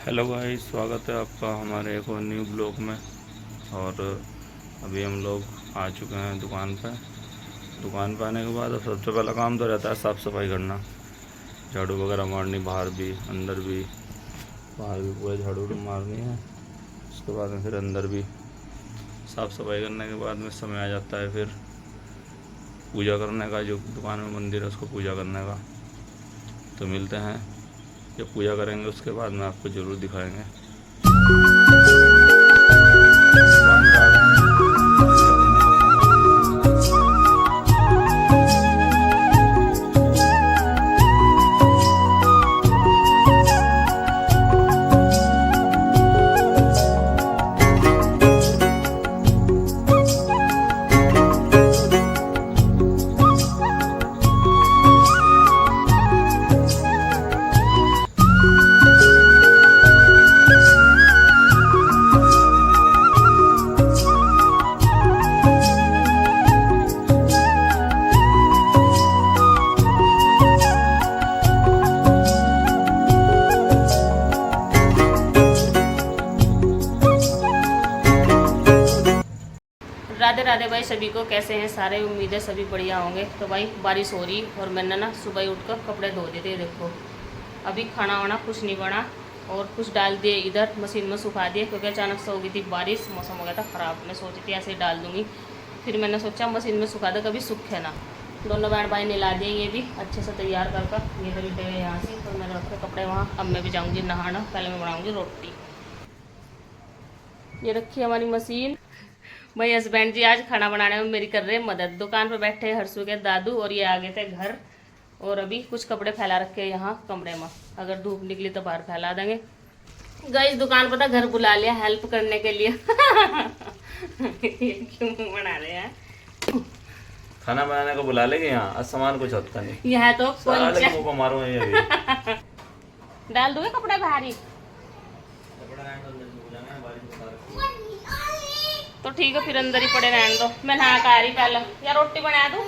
Hello भाई, स्वागत है आपका हमारे एक और न्यू ब्लॉग में। और अभी हम लोग आ चुके हैं दुकान पे। दुकान पे आने के बाद अब सबसे पहला काम तो रहता है साफ़ सफाई करना, झाड़ू वगैरह मारनी, बाहर भी अंदर भी। बाहर भी पूरा झाड़ू मारनी है, उसके बाद में फिर अंदर भी साफ़ सफाई करने के बाद में समय आ जाता है फिर पूजा करने का। जो दुकान में मंदिर है उसको पूजा करने का। तो मिलते हैं, जब पूजा करेंगे उसके बाद में आपको ज़रूर दिखाएंगे। राधे राधे भाई सभी को। कैसे हैं सारे? उम्मीद है सभी बढ़िया होंगे। तो भाई बारिश हो रही और मैंने ना सुबह ही उठकर कपड़े धो दिए थे। देखो अभी खाना वाना कुछ नहीं बना और कुछ डाल दिए इधर मशीन में सुखा दिए, क्योंकि अचानक से हो गई थी बारिश, मौसम हो गया था ख़राब। मैं सोची थी ऐसे ही डाल दूँगी, फिर मैंने सोचा मशीन में सुखा दे, कभी सूखे ना। दोनों बहन भाई ने ला दिए ये भी अच्छे से तैयार कर। ये खरीदे हुए यहाँ से, तो मैंने रखे कपड़े वहाँ। अब मैं भी जाऊँगी नहाना, पहले मैं बनाऊँगी रोटी। ये रखी हमारी मशीन। भाई हस्बैंड जी आज खाना बनाने में मेरी कर रहे हैं मदद। दुकान पर बैठे हर्षु के दादू और ये आ गए थे घर। और अभी कुछ कपड़े फैला रखे हैं यहाँ कमरे में, अगर धूप निकली तो बाहर फैला देंगे। गाइस दुकान पर था, घर बुला लिया हेल्प करने के लिए। ये क्यों बना रहे हैं? खाना बनाने को बुला लेंगे यहाँ, आज सामान कुछ होता नहीं। यह तो साले मुंह को मारो ये अभी। डाल दोगे कपड़े भारी? तो ठीक है फिर अंदर ही पड़े रहने दो। मैं नहा कर आ रही पहले, या रोटी बना दूं?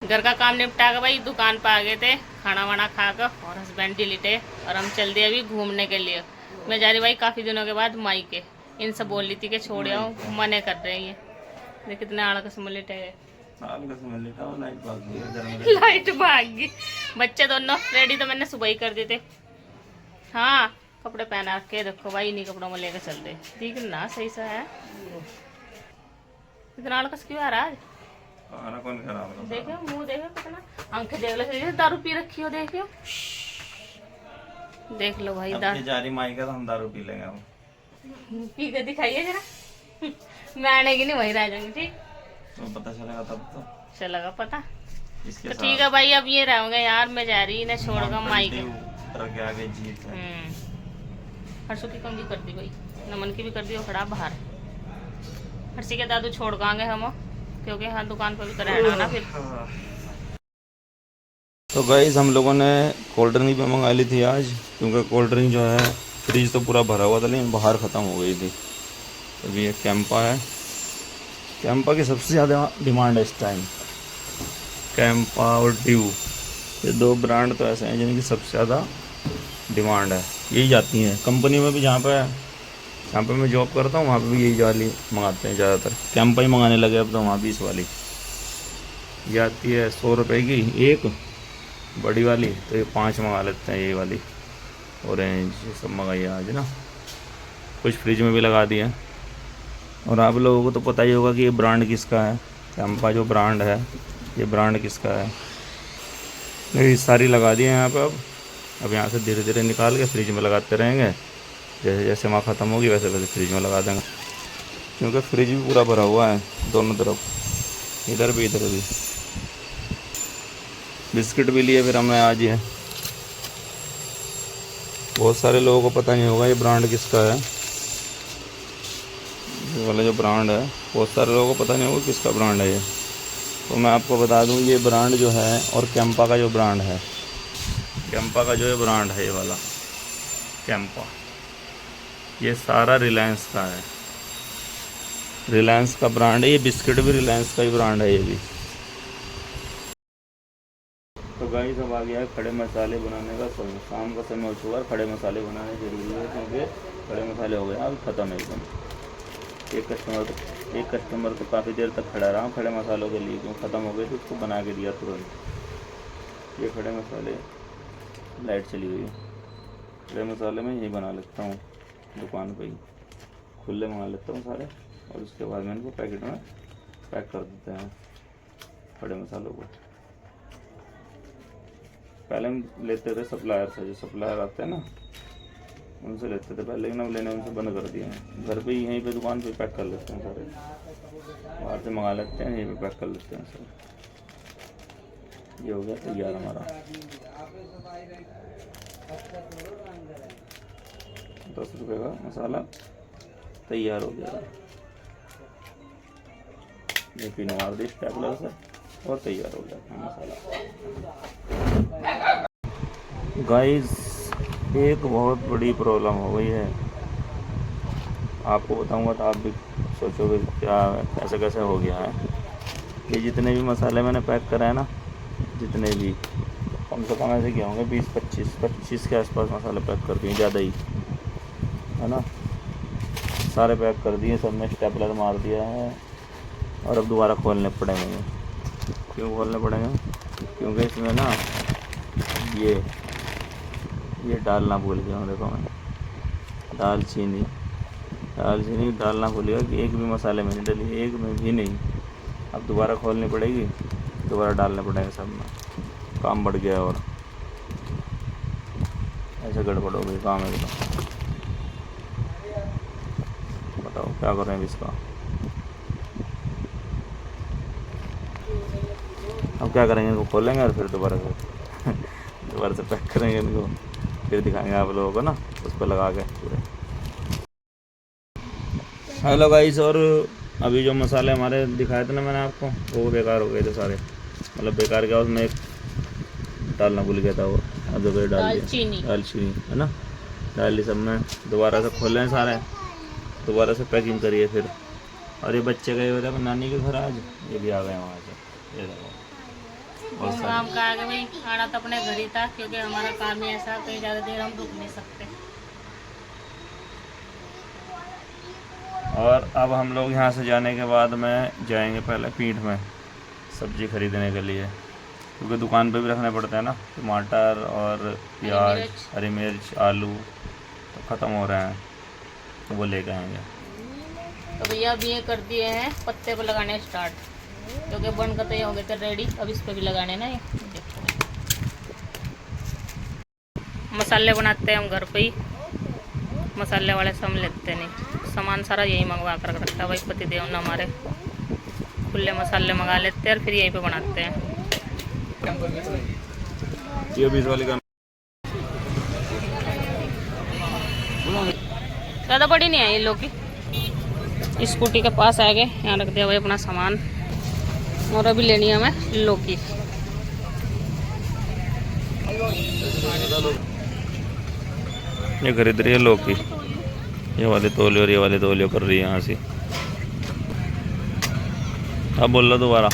घर का काम निपटा के भाई दुकान पर आ गए थे खाना वाना खा कर, और हस्बैंड जी लिटे और हम चल दिए अभी घूमने के लिए। मैं जा रही भाई काफ़ी दिनों के बाद मायके। इनसे बोल रही थी कि छोड़ आओ, मने कर रहे हैं ये कितने आड़क में लिटे गए। लाइट भाग गई। बच्चे दोनों रेडी तो मैंने सुबह ही कर दिए थे। हाँ कपड़े पहना के देखो भाई, इन्हीं कपड़ों में लेकर चल रहे। ठीक ना, सही सा है। इतना आलकस क्यों आ रहा है? कौन खराब है? देखो मुंह देखो कितना, आंखें देख लो, दारू पी रखी हो देखो। देख लो भाई दारू जारी माई का तो हम दारू पी लेंगे। हम पी के दिखाइए जरा। मैं आने की नहीं, वही रह जाऊंगी। ठीक तो पता चलेगा तब तो। चलेगा पता। इसके तो ठीक है भाई, अब ये रहूंगे यार, मैं जा रही इन्हें छोड़कर माई के। आगे जीत है। हर्षु की कंगी कर दी भाई, नमन की भी कर दी, और खड़ा बाहर। हर्षी के दादू छोड़ गांगे हम, क्योंकि हाँ दुकान पर भी तो रहना ना फिर। तो गाइस हम लोगों ने कोल्ड ड्रिंक भी मंगा ली थी आज, क्योंकि कोल्ड ड्रिंक जो है फ्रिज तो पूरा भरा हुआ था, लेकिन बाहर ख़त्म हो गई थी। अभी ये कैंपा है, कैंपा की सबसे ज़्यादा डिमांड है इस टाइम। कैंपा और ड्यू, ये दो ब्रांड तो ऐसे हैं जिनकी सबसे ज़्यादा डिमांड है। यही जाती हैं कंपनी में भी, जहाँ पे मैं जॉब करता हूँ वहाँ पे भी यही वाली मंगाते हैं ज़्यादातर। कैंपा ही मंगाने लगे अब तो वहाँ भी इस वाली। ये आती है 100 रुपये की एक बड़ी वाली, तो ये 5 मंगा लेते हैं। ये वाली ऑरेंज ये सब मंगाइए आज ना, कुछ फ्रिज में भी लगा दिए। और आप लोगों को तो पता ही होगा कि ये ब्रांड किसका है। कैंपा जो ब्रांड है, ये ब्रांड किसका है। ये सारी लगा दिए यहाँ पे। अब यहाँ से धीरे धीरे निकाल के फ्रिज में लगाते रहेंगे। जैसे जैसे वहाँ ख़त्म होगी वैसे वैसे फ्रिज में लगा देंगे, क्योंकि फ्रिज भी पूरा भरा हुआ है दोनों तरफ, इधर भी इधर भी। बिस्किट भी लिए फिर हमने आज। ये बहुत सारे लोगों को पता नहीं होगा ये ब्रांड किसका है। ये वाला जो ब्रांड है बहुत सारे लोगों को पता नहीं होगा किसका ब्रांड है ये। तो मैं आपको बता दूं, ये ब्रांड जो है और कैंपा का जो ब्रांड है, कैंपा का जो ये ब्रांड है, ये वाला कैंपा, ये सारा रिलायंस का है। रिलायंस का ब्रांड है। ये बिस्किट भी रिलायंस का ही ब्रांड है ये भी। तो गाइस अब आ गया है खड़े मसाले बनाने का समय। शाम का समय हो चुका है, खड़े मसाले बनाने जरूरी है क्योंकि खड़े मसाले हो गए अब ख़त्म एकदम। एक कस्टमर तो काफ़ी देर तक खड़ा रहा खड़े मसालों के लिए, क्यों ख़त्म हो गए तो उसको बना के दिया तुरंत। ये खड़े मसाले, लाइट चली गई। खड़े मसाले में यही बना लेता हूँ दुकान पे ही, खुले मंगा लेता हूँ सारे और उसके बाद में इनको पैकेट में पैक कर देते हैं खड़े मसालों को। पहले हम लेते थे सप्लायर से, जो सप्लायर आते हैं ना उनसे लेते थे पहले, लेकिन अब लेने उनसे बंद कर दिया है। घर पे ही यहीं पे दुकान पे पैक कर लेते हैं सारे, बाहर से मंगा लेते हैं यहीं पे पैक कर लेते हैं सर। ये हो गया तैयार हमारा 10 रुपये का मसाला तैयार हो गया। ये पिन मार दी स्टेपलर से और तैयार हो गया मसाला। गाइस एक बहुत बड़ी प्रॉब्लम हो गई है, आपको बताऊंगा तो आप भी सोचोगे क्या कैसे कैसे हो गया है। ये जितने भी मसाले मैंने पैक कराए ना, जितने भी कम से कम ऐसे क्या होंगे 20-25 के आसपास मसाले पैक कर दिए, ज़्यादा ही है ना। सारे पैक कर दिए, सब में स्टेपलर मार दिया है और अब दोबारा खोलने पड़ेंगे। क्यों खोलने पड़ेंगे? क्योंकि इसमें ना ये डालना भूल गया हूँ। देखो मैं दालचीनी डालना भूल गया कि एक भी मसाले में नहीं डली, एक में भी नहीं। अब दोबारा खोलनी पड़ेगी, दोबारा डालने पड़ेंगे सब में, काम बढ़ गया और ऐसे गड़बड़ हो गई काम एकदम। बताओ क्या करें इसका, अब क्या करेंगे? इनको खोलेंगे और फिर दोबारा से पैक करेंगे इनको, फिर दिखाएंगे आप लोगों को ना उस पर लगा के पूरे। हेलो गाइस, और अभी जो मसाले हमारे दिखाए थे ना मैंने आपको, वो बेकार हो गए थे सारे। मतलब बेकार क्या, उसमें एक डालना भूल गया था, वो अदरक डाल दिया, दालचीनी है ना, डाल दी सब में। दोबारा से खोले हैं सारे, दोबारा से पैकिंग करिए फिर। और ये बच्चे गए हुए थे नानी के घर आज, ये भी आ गए वहाँ से। ये देखो काम का आगे भाई आना तो अपने घर ही था, क्योंकि हमारा काम ही ऐसा, कहीं ज़्यादा देर हम रुक नहीं सकते। और अब हम लोग यहाँ से जाने के बाद में जाएंगे पहले पीठ में सब्ज़ी खरीदने के लिए, क्योंकि दुकान पे भी रखने पड़ते हैं ना। टमाटर और प्याज, हरी मिर्च, आलू तो ख़त्म हो रहे हैं, तो वो लेके आएंगे। तो भैया अभी ये कर दिए हैं पत्ते पर लगाने स्टार्ट, क्योंकि बन कर तो ये हो गए थे रेडी। अब इस पर भी लगाने ना, ये देखो मसाले बनाते हैं हम घर पे ही, मसाले वाले से हम लेते नहीं, सामान सारा यही मंगवा कर रखता है भाई पति देव ना हमारे। खुले मसाले मंगा लेते हैं और फिर यहीं पे बनाते हैं। ये 20 वाली का ज़्यादा बड़ी नहीं आई लोग की। स्कूटी के पास आ गए, यहाँ रख दिया भाई अपना सामान। और अभी लेनी है हमें लौकी। ये खरीद रही है लौकी, ये वाले तोलियो और ये वाले तोलियो कर रही है यहाँ से। अब बोल लो दोबारा।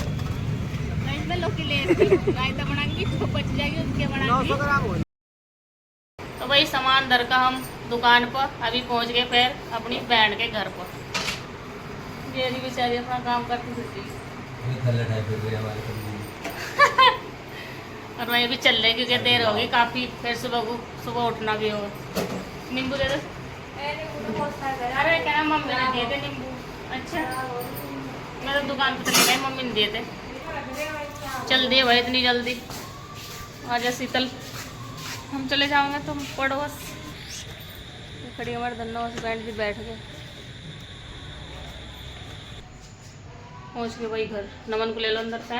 लौकी ले रायता बनाएंगी तो बच जाएगी, उसके बनाएंगी। तो भाई सामान दर का हम दुकान पर अभी पहुंच गए फिर अपनी बहन के घर पर। ये बेचारी अपना काम करती फिरती और वही भी चल रहे क्योंकि देर होगी काफ़ी, फिर सुबह उठना भी होगा। नींबू दे दो। अरे क्या नाम, मम्मी ने दिए थे नींबू। अच्छा मैं तो दुकान पर चली गई, मम्मी ने दिए थे। चल दिए भाई इतनी जल्दी, आजा शीतल, हम चले जाओगे तुम पढ़ो बस। खड़ी हमारे धन्नो बैंड भी बैठ गए। पहुँच गए भाई घर। नमन को ले लो अंदर से।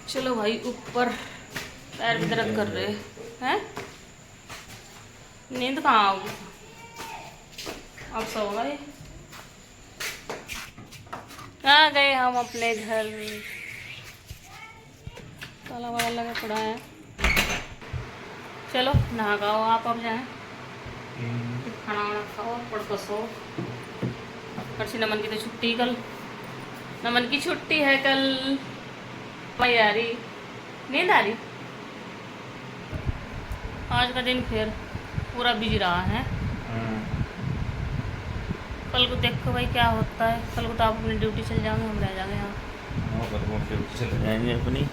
चलो भाई ऊपर, पैर भी दर्द कर रहे हैं। नींद कहाँ आओगी, अब सो गए। आ गए हम अपने घर, ताला वाला लगा पड़ा है। चलो नहा खाओ आप, अब जाए खाना वाना खाओ, पढ़ को सो। परसी नमन की तो छुट्टी कल, नमन की छुट्टी है कल। भाई आ रही, नींद आ रही। आज का दिन फिर पूरा बिजी रहा है। कल को देखो भाई क्या होता है। कल को तो आप अपनी ड्यूटी चल जाओगे, हम रह जाएंगे यहाँ। कल को ड्यूटी चले जाएंगे अपनी,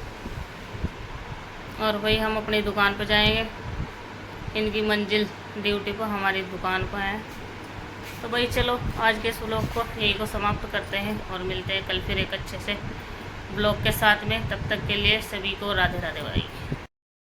और भाई हम अपनी दुकान पर जाएंगे। इनकी मंजिल ड्यूटी पर हमारी दुकान पर है। तो भाई चलो आज के इस व्लॉग को यही को समाप्त करते हैं और मिलते हैं कल फिर एक अच्छे से ब्लॉग के साथ में। तब तक के लिए सभी को राधे राधे भाई।